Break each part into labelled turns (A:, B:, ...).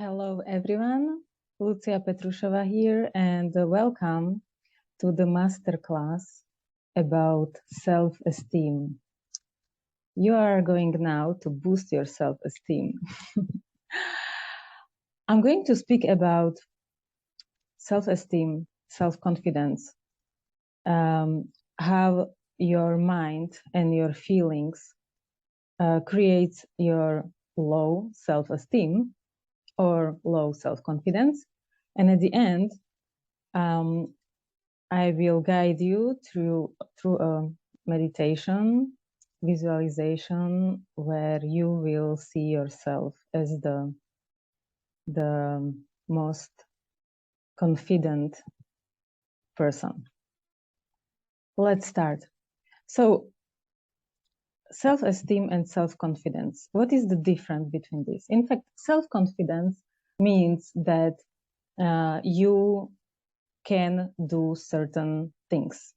A: Hello, everyone. Lucia Petrushova here, and welcome to the masterclass about self-esteem. You are going now to boost your self-esteem. I'm going to speak about self-esteem, self-confidence, how your mind and your feelings create your low self-esteem or low self-confidence. And at the end, I will guide you through a meditation, visualization, where you will see yourself as the most confident person. Let's start. So, self-esteem and self-confidence. What is the difference between this? In fact, self-confidence means that you can do certain things.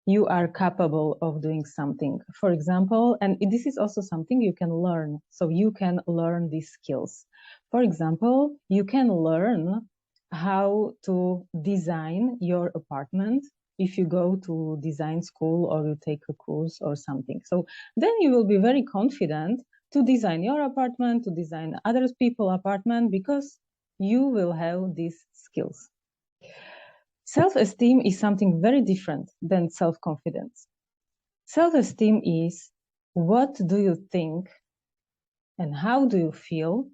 A: You are capable of doing something. For example, and this is also something you can learn. So you can learn these skills. For example, you can learn how to design your apartment if you go to design school or you take a course or something. So then you will be very confident to design your apartment, to design other people's apartment, because you will have these skills. Self-esteem is something very different than self-confidence. Self-esteem is what do you think and how do you feel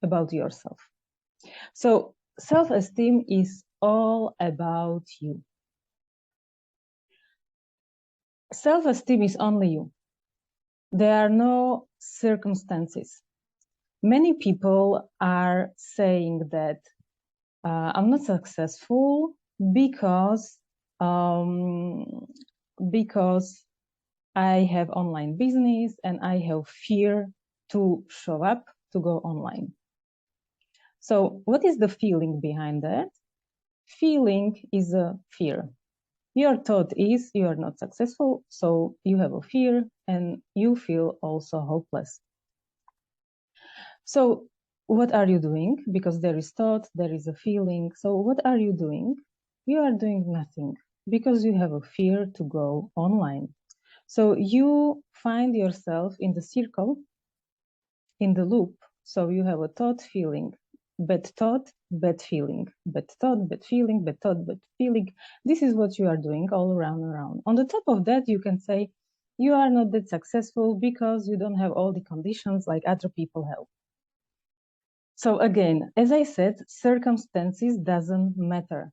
A: about yourself. So self-esteem is all about you. Self-esteem is only you. There are no circumstances. Many people are saying that I'm not successful because I have online business and I have fear to show up, to go online. So what is the feeling behind that? Feeling is a fear. Your thought is you are not successful, so you have a fear and you feel also hopeless. So what are you doing? Because there is thought, there is a feeling. So what are you doing? You are doing nothing because you have a fear to go online. So you find yourself in the circle, in the loop. So you have a thought, feeling, bad feeling, bad thought, bad feeling, bad thought, bad feeling. This is what you are doing all around. On the top of that, you can say you are not that successful because you don't have all the conditions like other people have. So again, as I said, circumstances doesn't matter.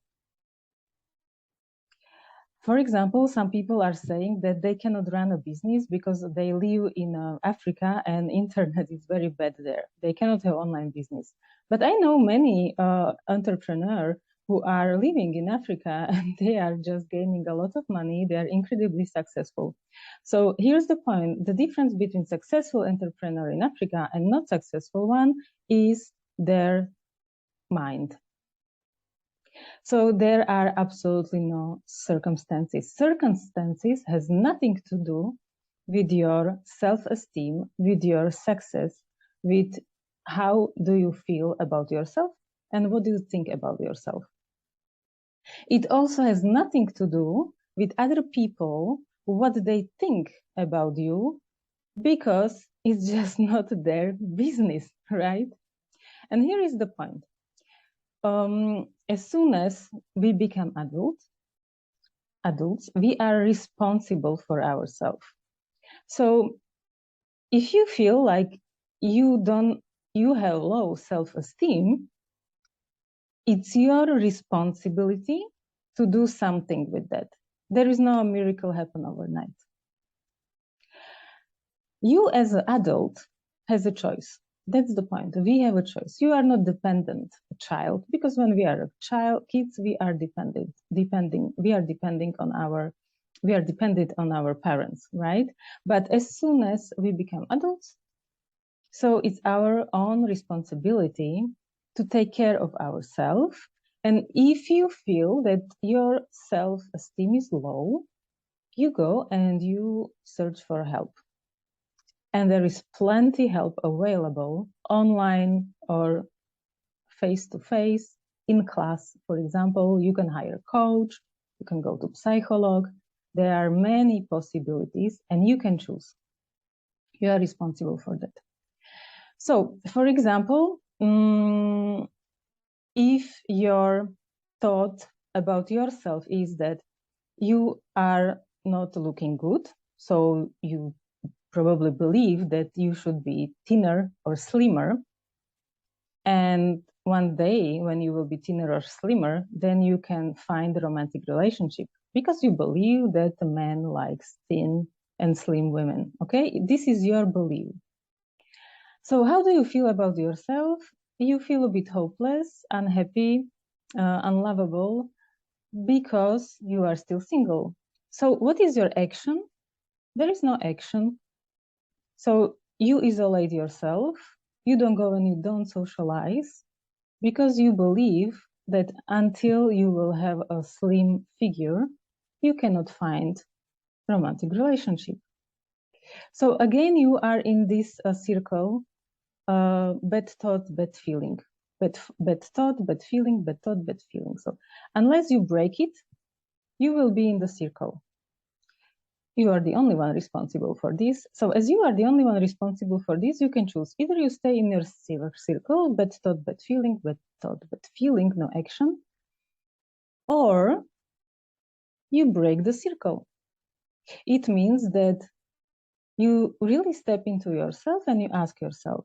A: For example, some people are saying that they cannot run a business because they live in Africa and internet is very bad there. They cannot have online business. But I know many entrepreneurs who are living in Africa and they are just gaining a lot of money. They are incredibly successful. So here's the point. The difference between successful entrepreneur in Africa and not successful one is their mind. So there are absolutely no circumstances. Circumstances has nothing to do with your self-esteem, with your success, with how do you feel about yourself and what do you think about yourself. It also has nothing to do with other people, what they think about you, because it's just not their business, right? And here is the point. As soon as we become adults, we are responsible for ourselves. So if you feel like you have low self-esteem, it's your responsibility to do something with that. There is no miracle happen overnight. You as an adult has a choice. That's the point. We have a choice. You are not dependent child, because when we are kids, we are dependent on our parents, right? But as soon as we become adults, so it's our own responsibility to take care of ourselves. And if you feel that your self-esteem is low, you go and you search for help. And there is plenty help available online or face-to-face, in class, for example. You can hire a coach, you can go to psychologist. There are many possibilities, and you can choose. You are responsible for that. So, for example, if your thought about yourself is that you are not looking good, so you probably believe that you should be thinner or slimmer, and one day when you will be thinner or slimmer, then you can find a romantic relationship because you believe that a man likes thin and slim women. Okay, this is your belief. So how do you feel about yourself? You feel a bit hopeless, unhappy, unlovable, because you are still single. So what is your action? There is no action. So you isolate yourself, you don't go and you don't socialize, because you believe that until you will have a slim figure, you cannot find romantic relationship. So again, you are in this circle, bad thought, bad feeling, bad thought, bad feeling, bad thought, bad feeling. So unless you break it, you will be in the circle. You are the only one responsible for this. So as you are the only one responsible for this, you can choose. Either you stay in your circle, bad thought, bad feeling, bad thought, bad feeling, no action, or you break the circle. It means that you really step into yourself and you ask yourself,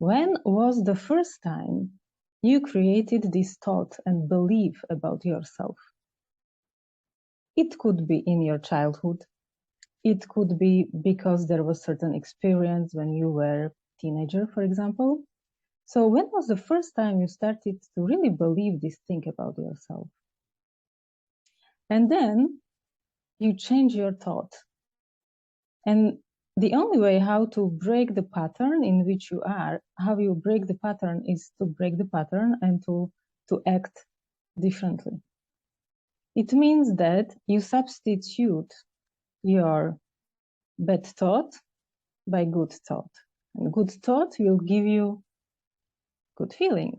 A: when was the first time you created this thought and belief about yourself? It could be in your childhood. It could be because there was certain experience when you were a teenager, for example. So when was the first time you started to really believe this thing about yourself? And then you change your thought. And the only way how to break the pattern in which you are, how you break the pattern is to break the pattern and to act differently. It means that you substitute your bad thought by good thought. And good thought will give you good feeling,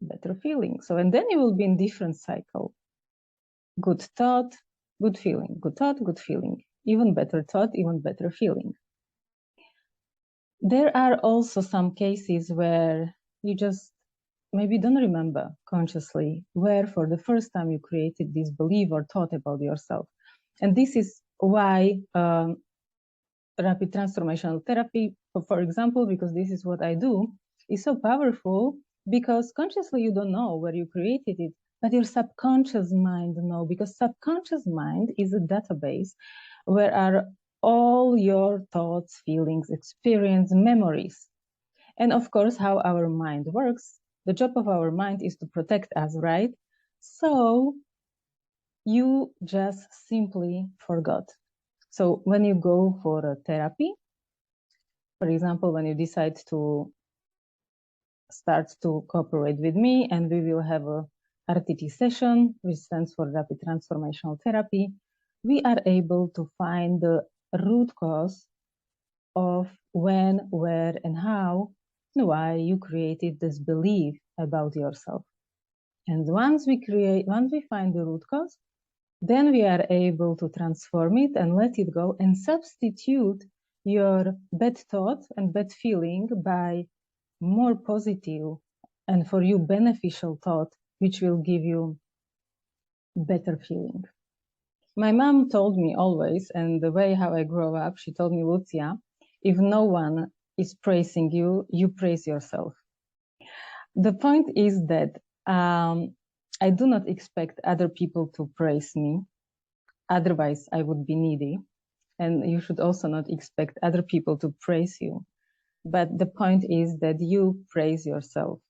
A: better feeling. So, and then you will be in different cycle. Good thought, good feeling, good thought, good feeling, even better thought, even better feeling. There are also some cases where you just maybe don't remember consciously where for the first time you created this belief or thought about yourself. And this is why rapid transformational therapy, for example, because this is what I do, is so powerful, because consciously you don't know where you created it, but your subconscious mind knows, because subconscious mind is a database where are all your thoughts, feelings, experience, memories. And of course, how our mind works, the job of our mind is to protect us, right? So you just simply forgot. So when you go for a therapy, for example, when you decide to start to cooperate with me and we will have a RTT session, which stands for Rapid Transformational Therapy, we are able to find the root cause of when, where, and how, and why you created this belief about yourself. And once we find the root cause, then we are able to transform it and let it go and substitute your bad thought and bad feeling by more positive and for you beneficial thought, which will give you better feeling. My mom told me always, and the way how I grew up, she told me, Lucia, if no one is praising you, you praise yourself. The point is that I do not expect other people to praise me. Otherwise, I would be needy. And you should also not expect other people to praise you. But the point is that you praise yourself.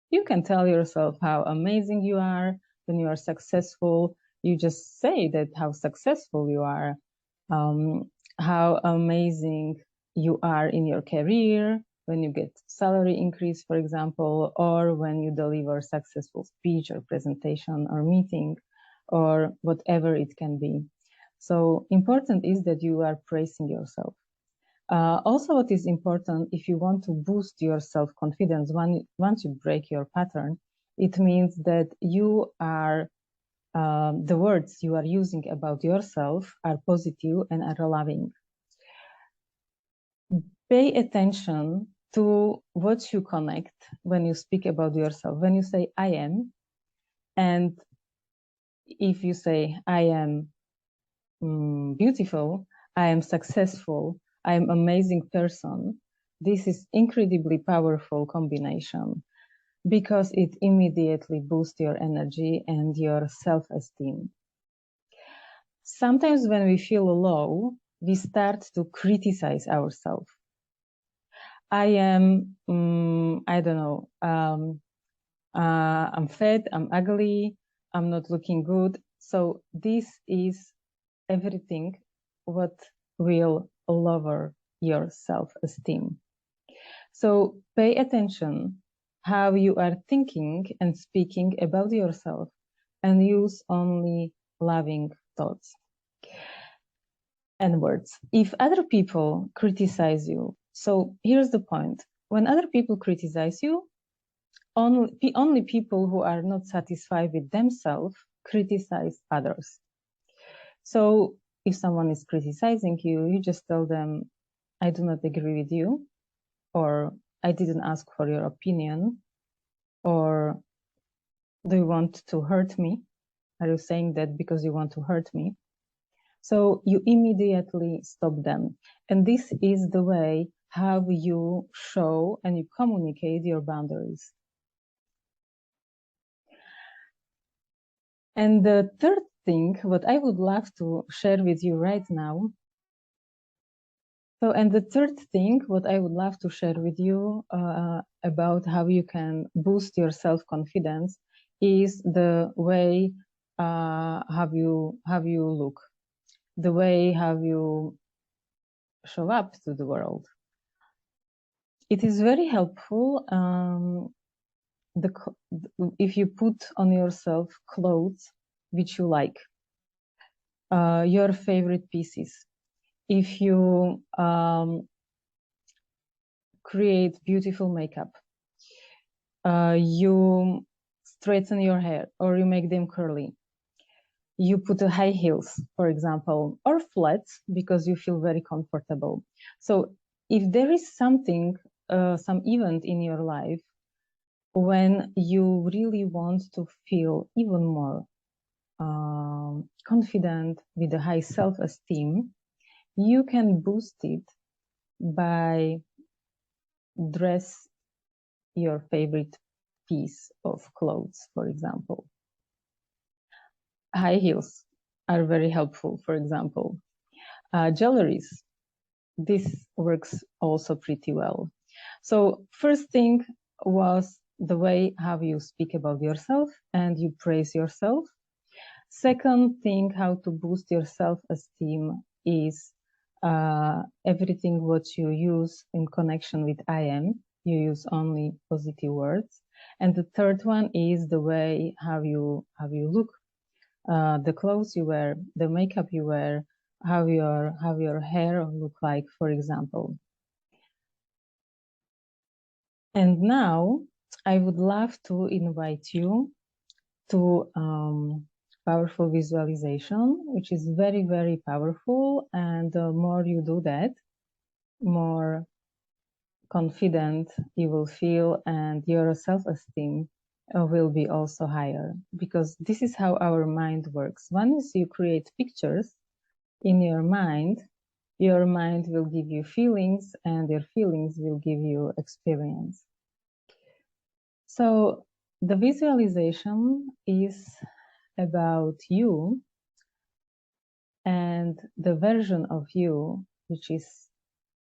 A: You can tell yourself how amazing you are when you are successful. You just say that how successful you are, how amazing you are in your career, when you get salary increase, for example, or when you deliver successful speech or presentation or meeting or whatever it can be. So important is that you are praising yourself. Also, what is important, if you want to boost your self-confidence, once you break your pattern, it means that you are, the words you are using about yourself are positive and are loving. Pay attention to what you connect when you speak about yourself. When you say I am, and if you say I am beautiful, I am successful, I am amazing person, this is incredibly powerful combination because it immediately boosts your energy and your self-esteem. Sometimes when we feel low, we start to criticize ourselves. I am, I don't know, I'm fat, I'm ugly, I'm not looking good. So this is everything what will lower your self-esteem. So pay attention how you are thinking and speaking about yourself and use only loving thoughts and words. If other people criticize you, so here's the point. When other people criticize you, only people who are not satisfied with themselves criticize others. So if someone is criticizing you, you just tell them, I do not agree with you, or I didn't ask for your opinion, or do you want to hurt me? Are you saying that because you want to hurt me? So you immediately stop them. And this is the way how you show and you communicate your boundaries. And the third thing, what I would love to share with you right now. So, and the third thing, what I would love to share with you about how you can boost your self-confidence is the way how you look, the way how you show up to the world. It is very helpful if you put on yourself clothes which you like, your favorite pieces. If you create beautiful makeup, you straighten your hair or you make them curly. You put high heels, for example, or flats because you feel very comfortable. So if there is something, some event in your life when you really want to feel even more confident with a high self-esteem, you can boost it by dress your favorite piece of clothes, for example. High heels are very helpful, for example. Jewelries, this works also pretty well. So first thing was the way how you speak about yourself and you praise yourself. Second thing, how to boost your self-esteem is everything what you use in connection with I am. You use only positive words. And the third one is the way how you look, the clothes you wear, the makeup you wear, how your hair look like, for example. And now I would love to invite you to powerful visualization, which is very, very powerful. And the more you do that, more confident you will feel and your self-esteem will be also higher, because this is how our mind works. Once you create pictures in your mind will give you feelings and your feelings will give you experience. So the visualization is about you and the version of you which is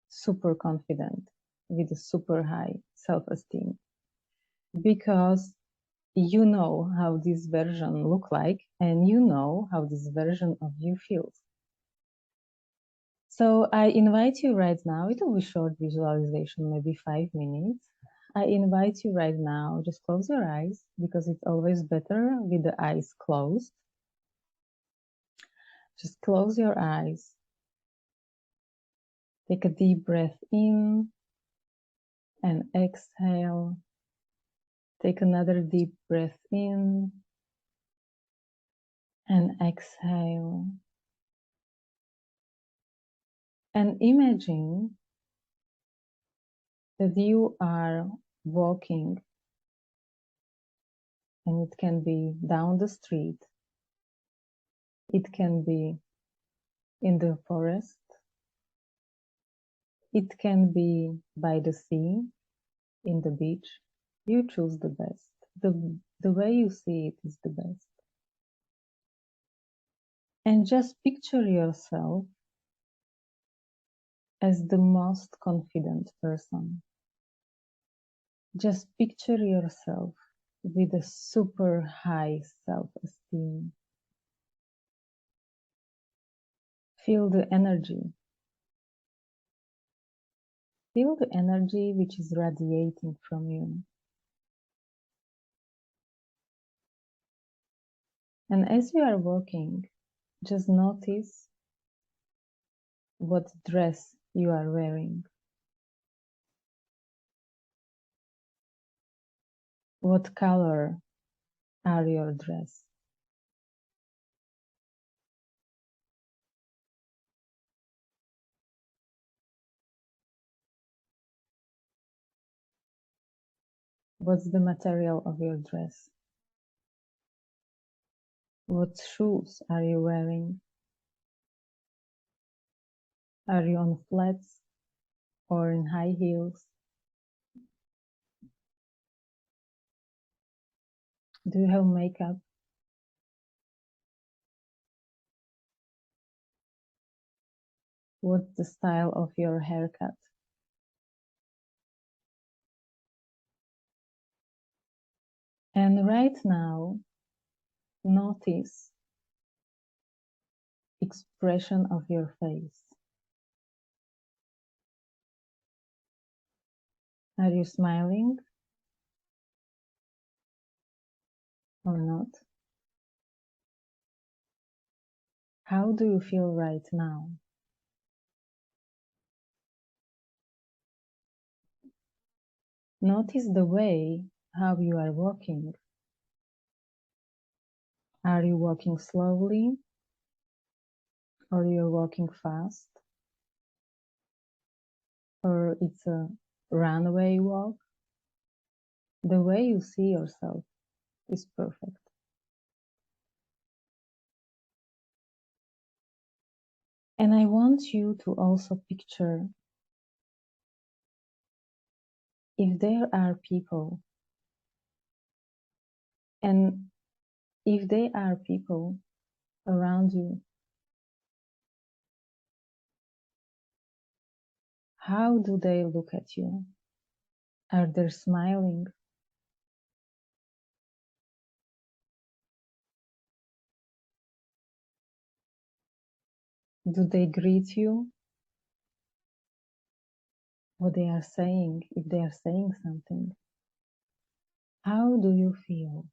A: super confident with a super high self-esteem, because you know how this version look like and you know how this version of you feels. So I invite you right now, it will be short visualization, maybe 5 minutes. I invite you right now, just close your eyes because it's always better with the eyes closed. Just close your eyes. Take a deep breath in and exhale. Take another deep breath in and exhale. And imagine that you are walking, and it can be down the street, it can be in the forest, it can be by the sea, in the beach. You choose the best. The way you see it is the best. And just picture yourself as the most confident person. Just picture yourself with a super high self-esteem. Feel the energy. Feel the energy which is radiating from you. And as you are walking, just notice what dress you are wearing. What color are your dress? What's the material of your dress? What shoes are you wearing? Are you on flats or in high heels? Do you have makeup? What's the style of your haircut? And right now, notice expression of your face. Are you smiling or not? How do you feel right now? Notice the way how you are walking. Are you walking slowly or you're walking fast? Or it's a runway walk? The way you see yourself is perfect. And I want you to also picture if there are people, and if there are people around you, how do they look at you? Are they smiling? Do they greet you? What they are saying, if they are saying something? How do you feel?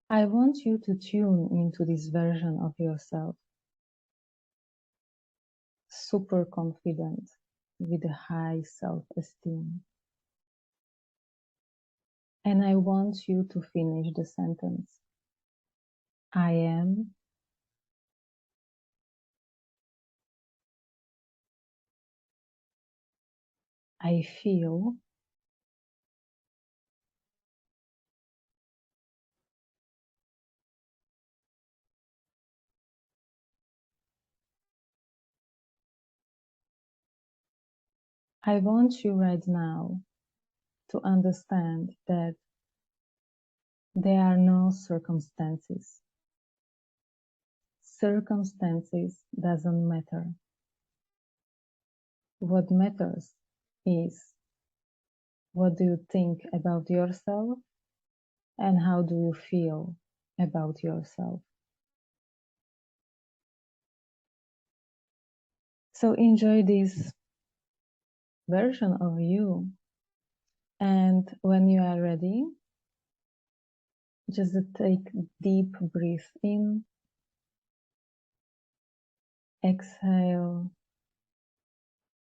A: I want you to tune into this version of yourself, super confident, with a high self-esteem. And I want you to finish the sentence. I am, I feel, I want you right now to understand that there are no circumstances. Circumstances doesn't matter. What matters is what do you think about yourself and how do you feel about yourself. So enjoy this version of you. And when you are ready, Just take deep breath in, exhale,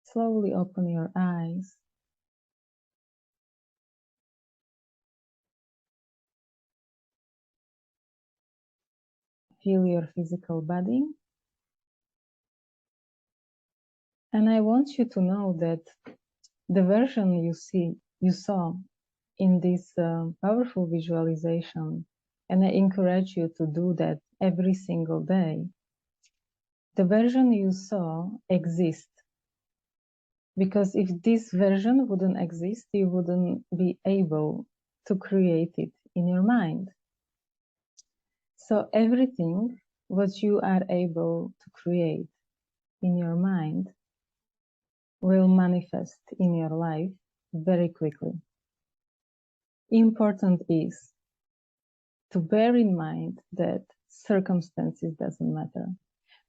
A: slowly open your eyes. Feel your physical body. And I want you to know that the version you saw in this powerful visualization, and I encourage you to do that every single day. The version you saw exists because if this version wouldn't exist, you wouldn't be able to create it in your mind. So everything what you are able to create in your mind will manifest in your life very quickly. Important is to bear in mind that circumstances doesn't matter.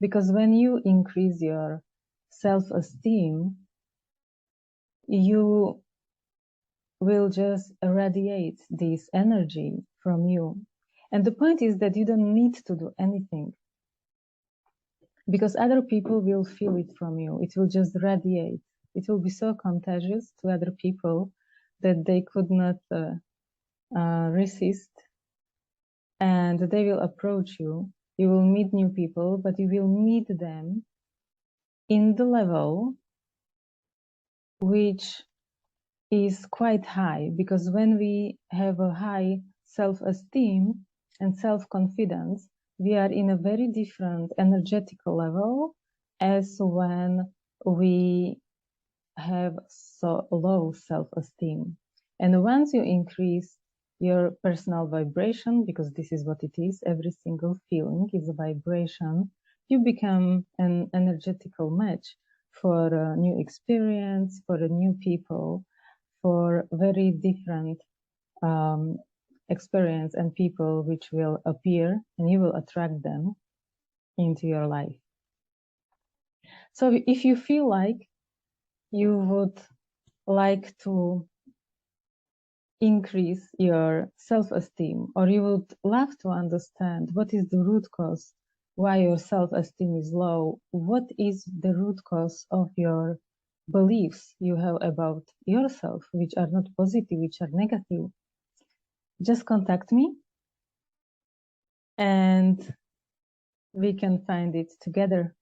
A: Because when you increase your self-esteem, you will just radiate this energy from you. And the point is that you don't need to do anything because other people will feel it from you. It will just radiate. It will be so contagious to other people that they could not resist, and they will approach you. You will meet new people, but you will meet them in the level which is quite high, because when we have a high self-esteem and self-confidence, we are in a very different energetical level as when we have so low self-esteem. And once you increase your personal vibration, because this is what it is, every single feeling is a vibration, you become an energetical match for a new experience, for a new people, for very different experience and people which will appear, and you will attract them into your life. So if you feel like you would like to increase your self-esteem, or you would love to understand what is the root cause why your self-esteem is low, what is the root cause of your beliefs you have about yourself, which are not positive, which are negative, just contact me and we can find it together.